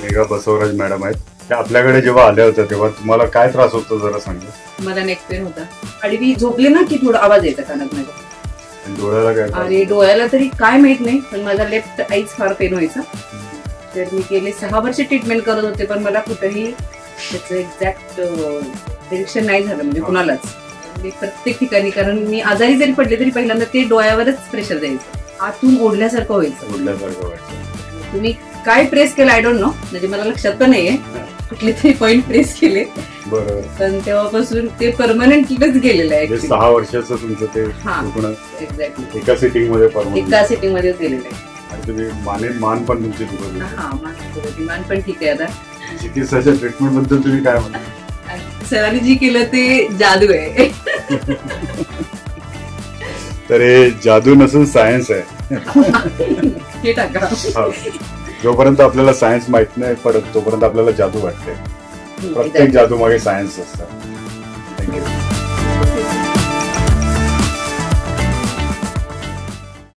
Megha Basavaraj madam आहेत. त्या आपल्याकडे जेव्हा आल्या होत्या तेव्हा तुम्हाला काय त्रास होतो जरा सांगा. मला नेक पेन होता आणि मी झोपले ना की थोडा आवाज यायचा कानात माझ्या. डोळ्याला काय? अरे डोळ्याला तरी काय माहित नाही, पण माझा लेफ्ट आईच फार पेन व्हायचा. तर मी गेले 6 वर्ष ट्रीटमेंट करत होते, पण मला कुठेही त्याचं एक्झॅक्ट निरीक्षण नाही झालं, म्हणजे कुणालाच. मी प्रत्येक ठिकाणी, कारण मी आजारी जरी पडले तरी पहिल्यांदा ते डोळ्यावरच प्रेशर द्यायचं, आतून ओढल्यासारखं व्हायचं. तुम्ही काय प्रेस केलं आय डोंट नो, म्हणजे मला लक्षात पण नाहीये कुठले तरी पॉइंट प्रेस केले. बरोबर. पण तेव्हापासून ते परमनंटलीच गेलेलं आहे. 6 वर्षाचं तुमचं ते एक्झॅक्टली एका सिटिंग मध्ये एका सिटिंग मध्येच गेलेलं आहे. आणि तुम्ही मान पण तुमची दुखत. हा, मान पण ठीक आहे. आता चिकित्साच्या ट्रीटमेंट बद्दल तुम्ही काय म्हणता? सरांनी जी केलं ते जादू आहे. तर हे जादू नसून सायन्स आहे. हे टाका. जोपर्यंत आपल्याला सायन्स माहित नाही पडत तोपर्यंत आपल्याला जादू वाटते. प्रत्येक जादू मागे सायन्स असतं. थँक्यू.